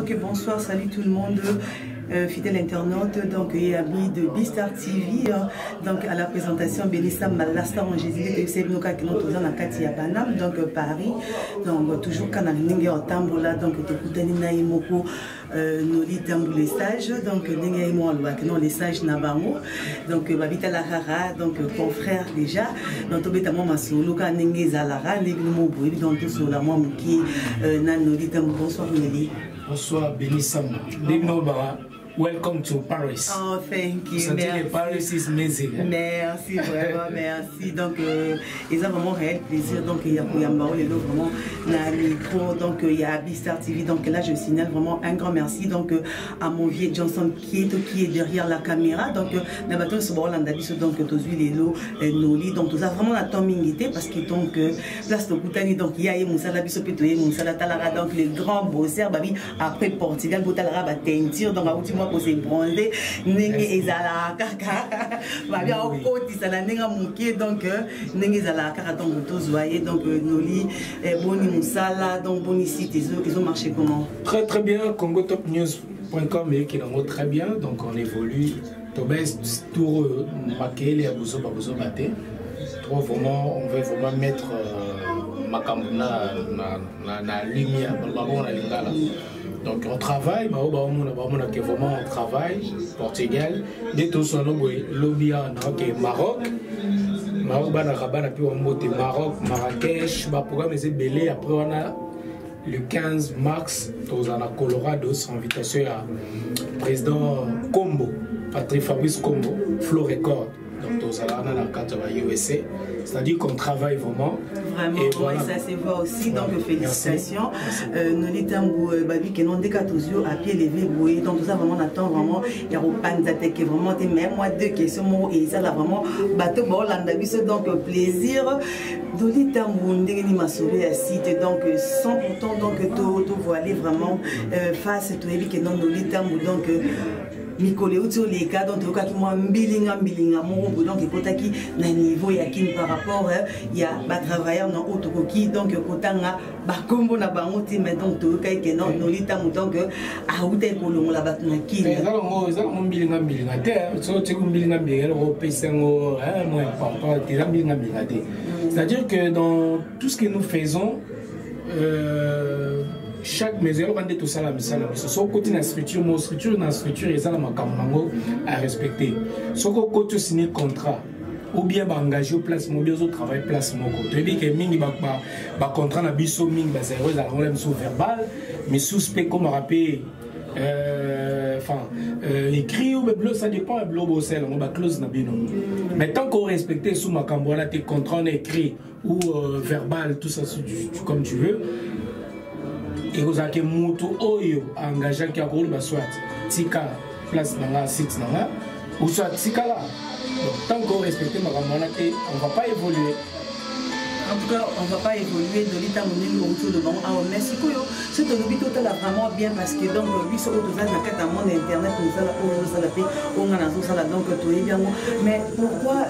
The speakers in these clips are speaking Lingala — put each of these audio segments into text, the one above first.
Ok, bonsoir, salut tout le monde, fidèles internautes, donc et amis de Bistar TV, donc à la présentation Benissa Malasta en Jésus, c'est nous qui nous sommes dans Katia Banam, donc Paris, donc toujours quand on est en Tamboula, donc tout le monde est moko, nous lisons les stages, donc nous avons les stages Nabango, donc Babita Lahara, donc confrère déjà, donc tout le monde est solo, quand on est Zalara, nous sommes donc tout sur la moi qui nous lisons. Bonsoir Nelly. Bonsoir Benissa. Welcome to Paris. Oh, thank you. Merci. Paris is amazing. Merci, vraiment, merci. Donc, ils ont vraiment réel plaisir. Donc, il y a vraiment la micro. Donc, il y a Bistar TV. Donc, là, je signale vraiment un grand merci. Donc, à mon vieux Johnson qui est derrière la caméra. Donc, la bâton sur Borlandabiso. Donc, tous les lots, nos lits. Donc, tout ça vraiment la tombingité parce que, donc, place de Koutani. Donc, il y a Moussala Biso Petoye, Moussala Talara. Donc, les grands bosseurs, babi, après Portugal, Boutalara, va teinture. Donc, à moi, pour se bronzer, Nengue Ezala Kaka, babi, au côté, ça la Nenga Mouké. Donc, Nengue Ezala Kaka, donc, tous voyez. Donc, nos lits, Boni Moussala, donc, Boni site, ils ont marché comment? Très, très bien. CongoTopNews.com et qui l'ont très bien. Donc, on évolue. Tobès, tout maquillé, à Bouzo, Babouzo, Maté. Trop vraiment, on veut vraiment mettre Makambuna na lumière, na lingala. Donc on travaille, vraiment on travaille, Portugal, des tous en lobby Maroc, Maroc, Marrakech, programme est belé. Après on a le 15 mars, dans la Colorado, sans invitation à président Combo, Patrick Fabrice Combo, Flow Record. Donc, dans la carte de la USA, c'est-à-dire qu'on travaille vraiment. Vraiment, et voilà. Ça se voit aussi, donc félicitations. Nous l'étambou, babi, qui n'ont des cas toujours à pied levé, boué. Donc, tout ça, vraiment, on attend vraiment. Il y a au panzate qui est vraiment, même moi, deux questions, et ça, là, vraiment, bateau, bon, l'andabiso, donc, plaisir. Nous l'étambou, nous m'a sauvé à site, donc, sans pourtant, donc, tout voiler vraiment face à tout, et puis, nous l'étambou, donc, Mikole Outio les cas donc au cas qui moi mbilinga mon donc ekotaki na niveau ya kin par rapport il y a ba travailleurs dans autre qui donc kotanga ba kombo na bango ti mais donc to kai ke non no lita mu donc a uta kolongo la batna ki ezalo mbilinga te so te mbilinga o pesengo moi papa ti mbilinga te. C'est-à-dire que dans tout ce que nous faisons chaque mesure on tout ça la misala so côté na structure mon structure et ça la makambo à respecter so côté signer contrat ou bien engagé au place mon bien au travail place mon côté dit que mingi ba contrat na biso mingi ba zéro za on sous verbal mais suspect comme rappelé écrit ou bleu ça dépend bleu bossel on ba clause na bino mais tant qu'on respecte sous makambo là tes contrats écrit ou verbal tout ça comme tu veux. Et vous avez moto oyo engagé qui a roulé soit tika place dans la site ou soit tika là. Donc tant qu'on respecte ma ramona on va pas évoluer. En tout cas, on ne va pas évoluer de l'état monnaie autour de bon. Alors, merci pour vous. C'est un hôpital total vraiment bien parce que donc, oui, c'est autre chose dans le monde internet, on a donc tout est bien. Mais pourquoi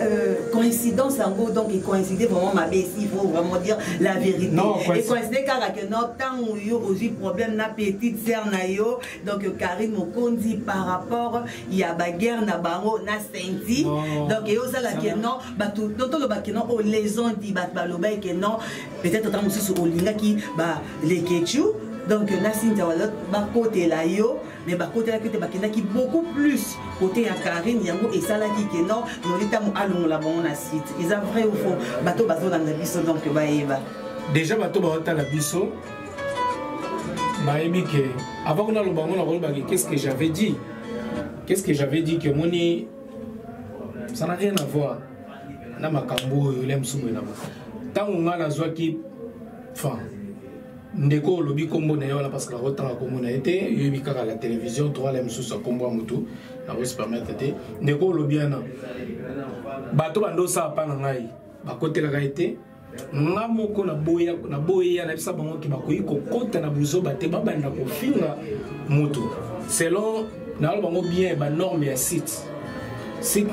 coïncidence en gros, donc il coïncidait vraiment ma baisse, il faut vraiment dire la vérité. Non, et coïncidait car que notre temps où il y a aussi problème, na petite sœur nayo, donc Karine Mokondi par rapport, il y a bagarre na bango, na senti. Donc, il y a aussi la question, bah tout le bac non, les gens dit bah que non, peut-être autant aussi sur Olinga qui bah les Ketchou, donc Nassim Tawalot, bah côté là yo, mais bah côté là qui beaucoup plus côté à Karine Yango et ça là qui que non, nous l'état allons là bon on a site, ils ont vrai ou faux, bateau bateau dans la biso donc bah Eva. Déjà bateau dans la biso, bah que avant qu'on a le bango qu'est-ce que j'avais dit, que moni ça n'a rien à voir, na makambo l'aime soumer là. Tant on a la joie qui, enfin, ndeko lobby combo d'ailleurs parce que la route comme on a été, il y a la télévision, trois les sous à combo à moto, la route se permet d'être, ndeko lobby ana, bateau bando ça pas n'angai, bah côté la réalité, n'amoko na boya na bisa bango qui bakoyi ko kota na buzo bate babanda ko finga moto, selon na lo bango bien ba norme ya site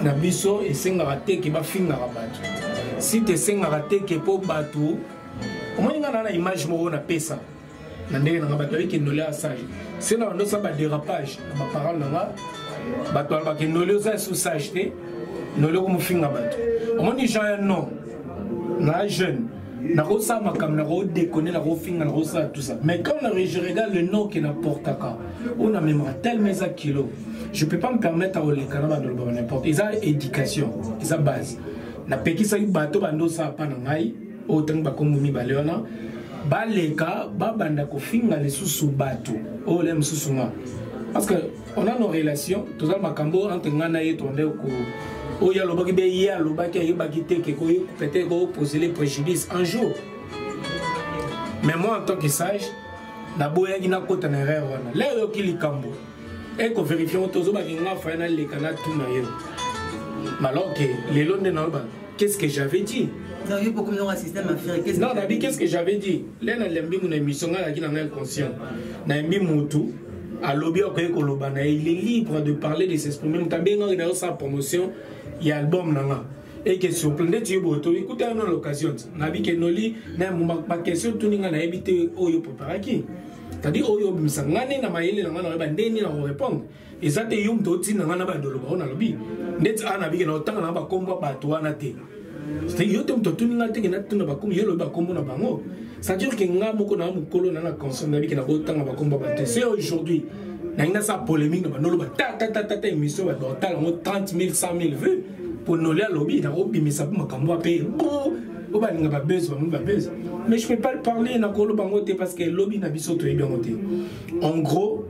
na biso et senga raté qui ba finga rabato. Si tu es raté que pour bateau, comment il y a une image na pesa Nandé na bato qui nolé à sage. C'est là on ça ba dérapage, ma parole na bato ba qui nolé ça sous sage té, nolé ko mufinga bato. On dit gens non. Na jeune, na ko ça makam na ko déconner na ko finga na ko ça tout ça. Mais quand je regarde le nom qui n'importe quoi, on a même tel mais à kilo. Je peux pas me permettre à les canards de le n'importe. Ils ont éducation, ils ont base. Na peki sa bato bando sa pa na ngai, autant ba comme mi baleona. Baleka babanda ko finga les sous bateau o lem susuma parce que on a nos relations tout ça makambo entre ngana et tonde ko o ya lobaki be ya lobaki ya baki te ke ko peut-être ko poser les préjudices un jour mais moi en tant que sage na boya gina kota na erreur wana le yo kili kambo et ko vérifier to zo ba nga fa na le kana tout na yo alors que les londe na ba qu'est-ce que j'avais dit. Non, il faut que nous assistions à faire. Non, Nabi, qu'est-ce que j'avais dit? Là, on a mon émission, on a inconscient. On a mis Moutou, à lobby, il est libre de parler, de s'exprimer. On a bien dans sa promotion, il y a l'album. Et que sur plein de tuyaux, écoutez, on a l'occasion. Nabi, que nous lit, ma question, tout le monde a évité Oyo Poparaki. C'est-à-dire, Oyo Msangane, na maïli, na bandeni, na répondre. Et ça, c'est un peu de na ba dolo ba na lobby. Net ana bi na otanga na ba komba ba to na te. C'est yo tom to tuninga te na tuna ba kom yelo ba kombo na bango. C'est-à-dire que nga moko na mukolo na conscience na bi na otanga ba komba ba te. C'est aujourd'hui. Na ina sa polémique na ba nolo ba ta émission ba total 30 000 100 000 vues pour nous la lobby na obi mais ça ma kambo pa o ba nga ba buzz ba buzz. Mais je peux pas le parler na kolo bango te parce que lobby na biso to bien monté. En gros,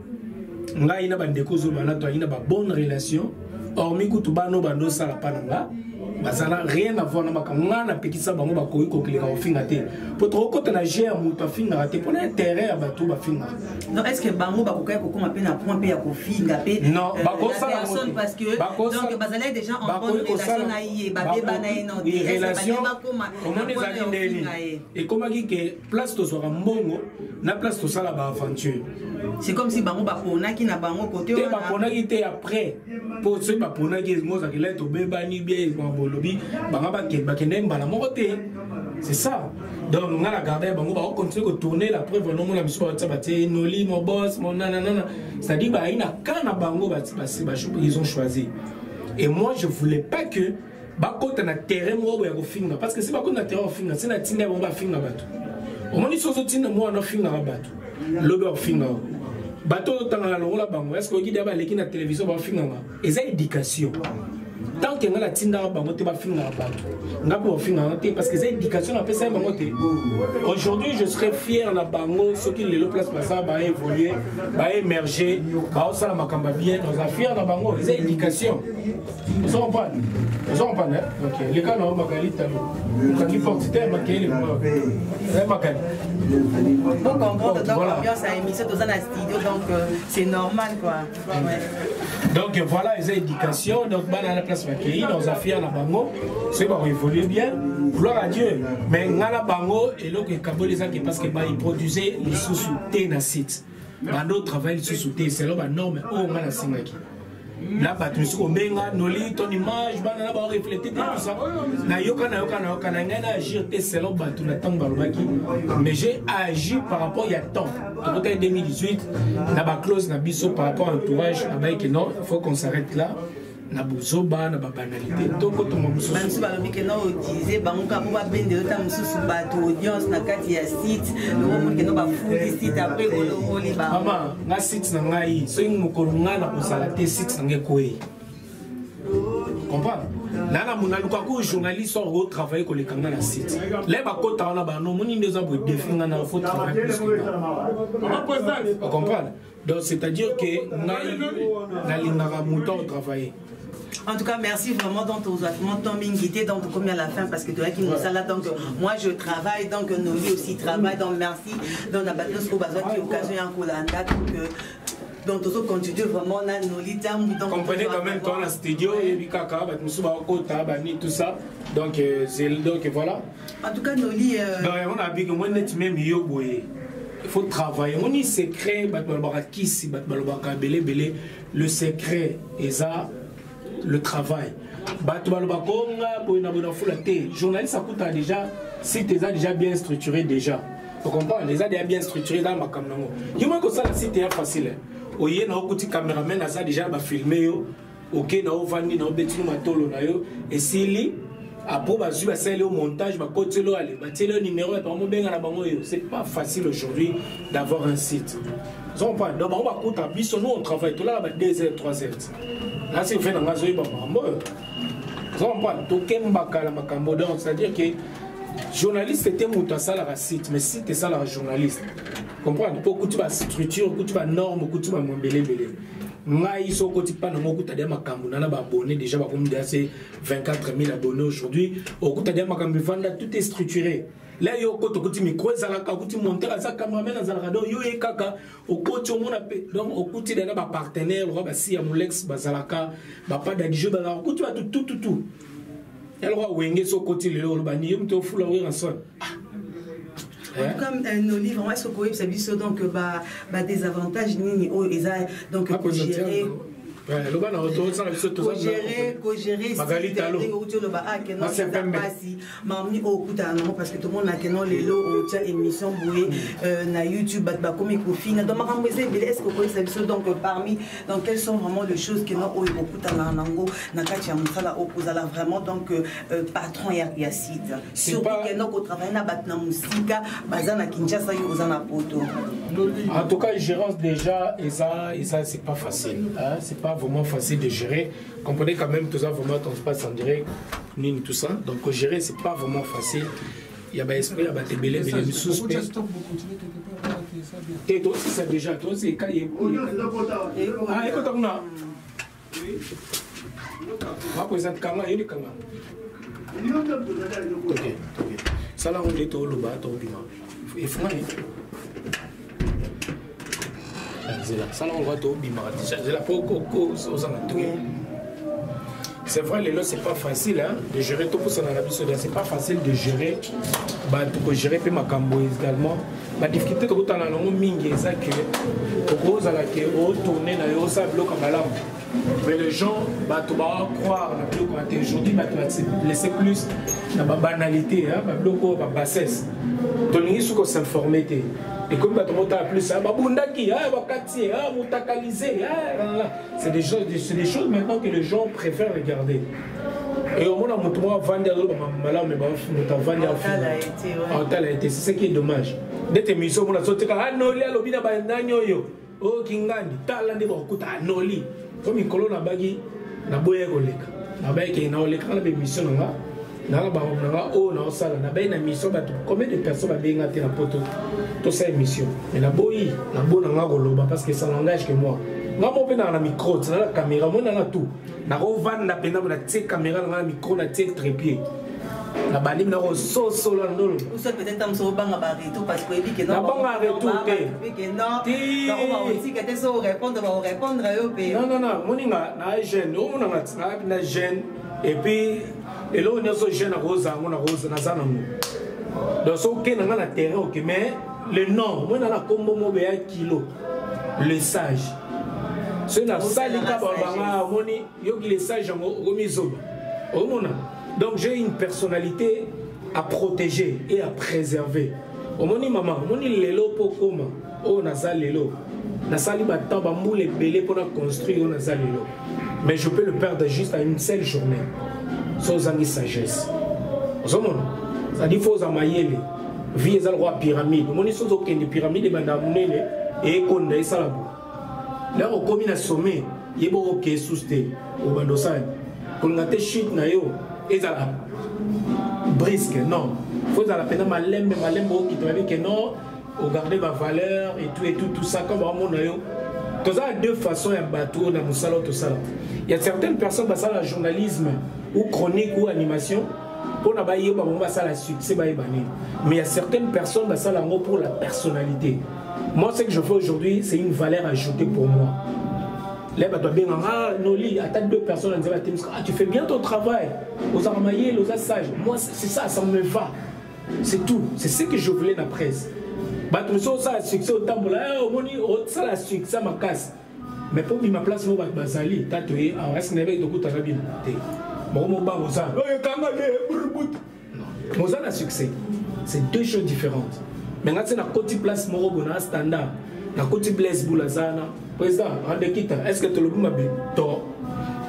nga ina ba ndeko zo ba na to ina ba bonne relation. Hormis que tout bano bando ça la pananga. Ça n'a rien à voir avec ce que petit ça pour trop quand on a géré mon finga pour l'intérêt à bateau ba finga. Non, est-ce que bango ba koka ko ma peine à point pa ko finga pe non ba ko ça personne parce que donc bazalé déjà en bonne relation na yé ba be ba na non des relations comment les alliés et comment dit que place to sera mbongo na place to ça la ba aventure. C'est comme si bango ba pona ki na bango côté ba pona ki te après pour ce ba pona ki mo ça que là to be ba ni bien lobby c'est ça donc on a regardé on va continuer de tourner la preuve non la mission Noli mon boss mon nanana c'est-à-dire bah il a quand bango ils ont choisi et moi je voulais pas que bah quand on a terrain moi on finir parce que c'est pas qu'on a terrain finir c'est la tine on va finir bateau au moins ils sont tine moi on a finir bateau lobby on finir bateau dans la bango est-ce que qui d'abord l'équipe na télévision va finir et ça éducation. Tant que la tinda bangote ba finga bato nga po finga parce que c'est éducation après ça bangote aujourd'hui je serais fier na bango ceux qui le place ça va évoluer va émerger va ça la makamba bien on est fier na bango c'est éducation vous comprenez OK les gars na makali talo quand il faut c'était makali c'est makali bon comprendre donc l'ambiance à émission dans un studio donc c'est normal quoi donc voilà les éducation donc ba na la place dans affaires na bango c'est pas évoluer bien gloire à Dieu mais ngala bango et donc kaboli ça parce que ils produisaient les sous-soutés na site bando travail sous-soutés c'est là norme oh ngala singaki là ba tu ko menga noli ton image bana ba refléter tout ça na yoka na ngana agir te selon ba tu na tang balobaki mais j'ai agi par rapport il y a temps en 2018 na ba clause na biso par rapport à entourage na ba que non il faut qu'on s'arrête là na bozoba na ba banalité donc tout monde mususu même si ba lobi que non utiliser bango ka ba bende ta mususu ba to audience na kati ya site le monde que non ba full site après o li ba mama na site na ngai so ngoko ngana ko sala te site na ngekoi comprendre nana mona lukaku journaliste au travailler ko le kanga na site les ba kota na ba no moni ndezo bo définir na faut travailler plus que comprendre donc c'est-à-dire que na lingara mouton travailler. En tout cas, merci vraiment dans ton minguité, donc comme à la fin, parce que tu as qui nous là, donc moi je travaille, donc Noli aussi travaille, donc merci. Donc on a battu ce qui occasion en Kolanda, donc tout ça continue vraiment on a Noli Tam. Comprenez quand même toi dans le studio et puis kaka, tout ça. Donc voilà. En tout cas Noli. On a vu que moi net même yoboye. Il faut travailler. On y secret, le secret est ça, le travail. Journaliste, ça coûte déjà, si tu es déjà bien structuré déjà. Tu comprends? Les a déjà bien structurés dans ma caméra. Il y a que ça, c'est facile. Au y a un petit caméraman, ça déjà filmé. Ok, na ovandi na obeti no matolo na yo et s'il après bazu ba sele au montage ba kotelo ale ba tele numéro et par mo benga na bango yo, c'est pas facile aujourd'hui d'avoir un site. On pas donc on va coûter biso nous on travaille tout là ba 2h 3h. Là c'est fait dans ngazo ba mambo. On pas to kemba kala makambo donc c'est-à-dire que journaliste c'était muta sala la site mais site ça la journaliste. Comprendre pour que tu vas structure, que tu vas norme, que tu vas mombele belé. Ngai so koti pa na moko tadia makambu na ba abonnés déjà ba comme c'est 24 000 abonnés aujourd'hui au tadia makambu vanda tout est structuré là yo koto koti micro za la koti monter za cameraman za la do yo e kaka au koti o mona pe donc au koti de ba partenaire ba si amulex ba zalaka ba pas d'adjeu ba la koti ba tout elle va wenge so koti le ba ni mto fula we ranson. Comme nos livres, est-ce que vous avez donc des avantages donc pour gérer. Co-gérer parce que tout le monde a les lots émission na YouTube est-ce que vous savez donc parmi donc quelles sont vraiment les choses qui n'ont vraiment donc patron et acide surtout que nous travaillons na musique bazana Kinshasa na poto. En tout cas gérance déjà et ça c'est pas facile hein? C'est pas vraiment facile de gérer. Comprenez quand même tout ça vraiment on se passe en direct ni tout ça donc gérer c'est pas vraiment facile. Il y a esprit il y a tébélé mais les suspects et toi aussi c'est déjà toi c'est quand il ah écoute on a ma présente kanga il kanga ok ça là on est au loba to bima il faut c'est vrai, les lots, c'est pas facile hein, de gérer tout pour ça dans la vie. C'est pas facile de gérer. Pour gérer ma cambo également. La difficulté que vous avez dans le mingi, c'est que vous allez retourner dans le sable comme à l'âme. Mais les gens, tu vas croire aujourd'hui, tu vas laisser plus dans la banalité, la bassesse. Tu vas s'informer. Et comme tu as plus, c'est des choses maintenant que les gens préfèrent regarder. Et au moins, c'est ce qui est dommage. Dès que tu combien de personnes ont bien été dans toute cette émission? Mais la bonne parce que ça n'engage que moi. Moi, je suis dans la micro, dans la caméra, moi, dans tout. Je suis dans la caméra, dans la micro, dans le trépied. La banime na so solo ndolo. Ou ça peut-être tam so banga barito parce que dit que non. La banga retour té. Non. On va aussi que t'es so répondre yo pe. Non, moninga na jeune, on na jeune et puis et là on est so jeune rose na zanango. Donc so ke na na terrain OK mais le nom, moi na kombo mo be kilo. Le sage. C'est la salika banga moni yo ki le sage ngo mizoba. O mona. Donc j'ai une personnalité à protéger et à préserver. Au moni maman, moni lelo pokoma, oh nazal lelo. Nasali batan ba moule belé pour construire oh nazal lelo. Mais je peux le perdre juste à une seule journée. Sans ami sagesse. Au monde, ça dit faut amayele. Vie est le roi pyramide. Moni sans aucune pyramide banda munene et konda salabo. Là au commis na sommet, yebo OK sousté au bandosan. Qu'on ngate chute na yo. Et ça brisque, non. Il faut la peine malem qui te dit que non, regarder ma valeur et tout ça comme on a eu. Tu as deux façons un bateau dans mon salon tout ça. Il y a certaines personnes qui font le journalisme ou chronique ou animation pour n'a ça la succès mais il y a certaines personnes qui font pour la personnalité. Moi ce que je fais aujourd'hui, c'est une valeur ajoutée pour moi. Là, Noli, attaque deux personnes, tu fais bien ton travail. Aux armaillés, aux sages. Moi, c'est ça, ça me va. C'est tout. C'est ce que je voulais dans la presse. Ça a succès au tambour. Ça a succès à ma casse. Mais pour ma place, je vais bazali. Tu reste avec de coups à la bille. Moza a succès. C'est deux choses différentes. mais ngati na côté place moko na standard na côté Blaise Boulazana président Randekita est-ce que tu le buma to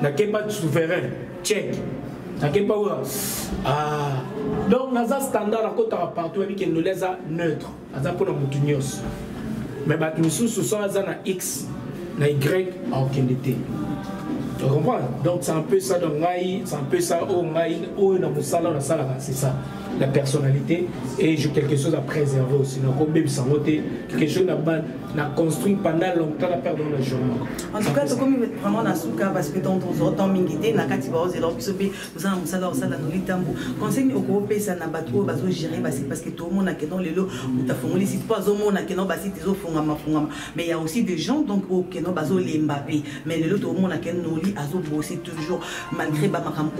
na pas souverain check na pas donc naza standard na côté partout avec que nous les a neutre aza pour na mutunios mais bat misusu so aza na X na Y en qualité. Tu comprends? Donc c'est un peu ça dans Ngai, c'est un peu ça au Ngai, au dans mon salon, dans salle, c'est ça, la personnalité et j'ai quelque chose à préserver aussi. Donc au bébé sans voter, quelque chose à construire pendant longtemps la perdre dans la journée. En tout cas, c'est comme vraiment dans ce cas parce que dans ton temps mingité, na kati ba ozelo bisobe, nous avons ça dans nos litambo. Conseil au groupe ça na bateau bazo gérer parce que tout le monde a que dans les lots, ou ta fongoli si pas au monde a que non basi tes fongama. Mais il y a aussi des gens donc au que non bazo les Mbappé, mais le lot tout le monde a que non azo bosser toujours malgré ba makam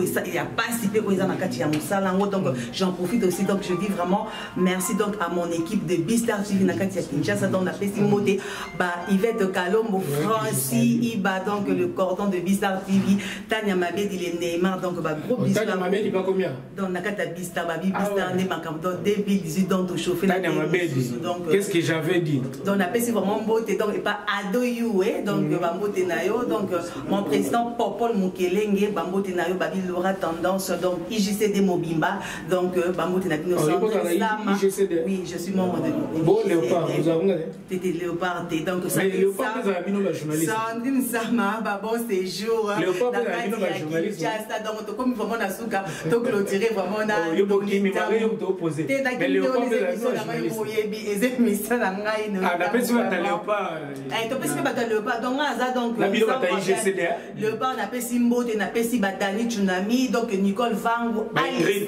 ça il y a pas si peu na kati ya musala donc j'en profite aussi donc je dis vraiment merci donc à mon équipe de Bistar TV na kati ya Kinshasa donc na pesi moté ba Yvette Kalombo Francis Iba donc le cordon de Bistar TV Tania Mabedi les Neymar donc ba gros Bistar Tania Mabedi pas combien donc na kati ya Bistar ba Bistar ne makam donc 2018 donc to chauffer Tania Mabedi donc qu'est-ce que j'avais dit donc na pesi vraiment moté donc et pas ado you donc ba moté na yo donc mon président Popol Mukelenge Bambote Nayo Babi Laura Tendance donc IGCD Mobimba donc Bambote Nayo oui je suis membre de bon Léopard nous avons t'étais Léopard donc ça Léopard nous a mis nos journalistes Sandrine Sama bon séjour Léopard nous a mis nos journalistes donc comme vraiment na souka donc clôturer vraiment na yo boki mi mari yo opposé mais Léopard nous a mis nos journalistes ah d'après tu vas Léopard tu peux se battre Léopard donc ça donc la vidéo ta IGCD Léopard n'a pas si mbote n'a pas si Badani Tsunami donc Nicole Vango Ingrid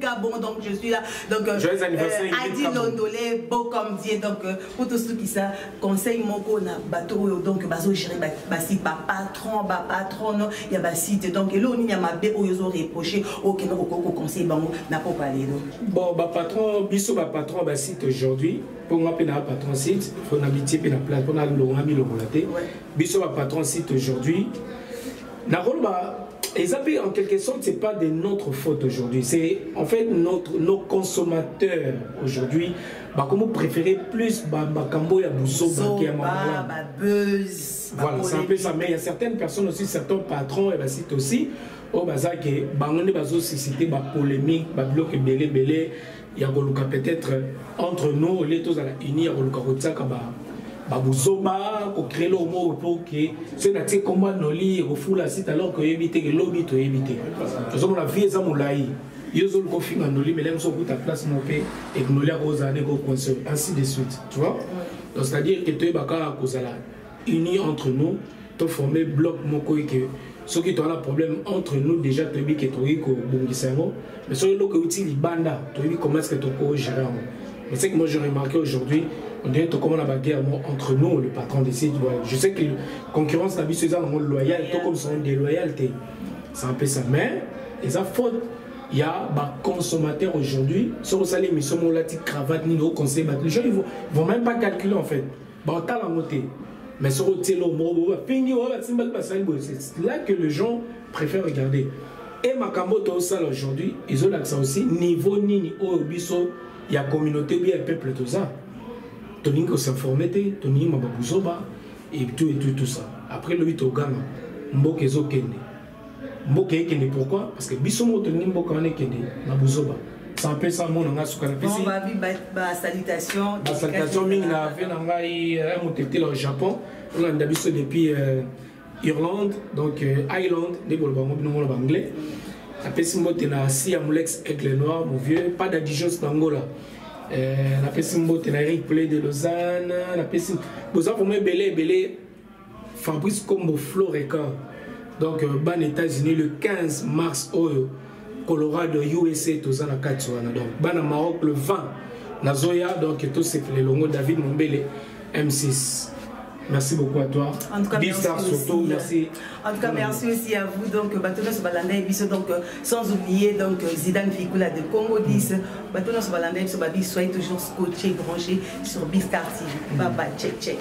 Gabon donc je suis là donc Adi Londolé beau comme Dieu donc pour tous ceux qui ça conseil moko na bateau donc bazo gérer basi patron non il y a basite donc là on y a ma bé oyo reproché aucun conseil bango n'a pas parlé bon patron biso patron basite aujourd'hui pour moi pénal patron site faut n'habiter pénal place pour nous ami le relaté biso patron site aujourd'hui et en quelque sorte, ce n'est pas de notre faute aujourd'hui. C'est en fait nos consommateurs aujourd'hui. Comment préférer plus Bakambo et Bousso buzz. Voilà, c'est un peu ça. Mais il y a certaines personnes aussi, certains patrons, et sites aussi, au bazar qui bangonne bazo suscité polémique, bloc belé. Il y a peut-être entre nous, les tous à la unie, il y a Babouzoba, au créer le mot pour que ce n'est pas comme on lit au fou la site alors que éviter que l'objet est évité. Nous avons la vie et Amoulaï. Ils ont le confinement, mais les gens ta place mon père et que nous les aux années qu'on consomme, ainsi de suite. Tu vois? Donc c'est-à-dire que tu es baka unis entre nous, tu formé bloc mon que ceux qui ont un problème entre nous déjà tu es que tu es au Bungisango, mais ceux qui ont utilisé banda, tu es comment est-ce que tu peux gérer. Mais c'est que moi j'ai remarqué aujourd'hui. On dirait que comme on a la guerre entre nous, le patron décide. Je sais que la concurrence n'a pas besoin de loyal, tout comme son déloyauté. C'est un peu ça. Mais, les faute, il y a des consommateurs aujourd'hui, sur le salaire, ils sont là, cravate, ni au conseil. Les gens, ils ne vont même pas calculer en fait. Mais sur le télo, c'est là que les gens préfèrent regarder. Et Makambo Tosal aujourd'hui, ils ont l'accès aussi, niveau Nini, au Bisso, il y a communauté, il y a peuple, tout ça. Tony ko s'informer Tony Mababuzoba et tout ça. Après le 8 au Ghana, Mboke zo kende. Mboke kende pourquoi? Parce que bisomo Tony Mboke on est kende Mabuzoba. C'est un peu ça mon nga sukana pesi. On va vivre salutation. Salutation mingi na fait na ngai motete au Japon. On a d'abiso depuis Irlande donc Island des bolbango bino anglais. La pesi mbote na si amulex aigle noir mon vieux pas d'Adijon d'Angola. La personne qui a replay de Lausanne, la personne qui a belé Fabrice Combo Floreca. Donc, ban États-Unis le 15 mars au Colorado, USA, tout ça na Katsuana. Donc, ban Maroc le 20 Nazoya, donc tout c'est le longo David Mombele M6. Merci beaucoup à toi. En tout cas, Bistar surtout, merci. En tout cas, merci aussi à vous. Donc, Batonos Balanda et Bisso, donc, sans oublier donc Zidane Fikoula de Congo 10. Batonos Balanda et Bisso, soyez toujours scotché, branché sur Bistar TV. Bye bye, check.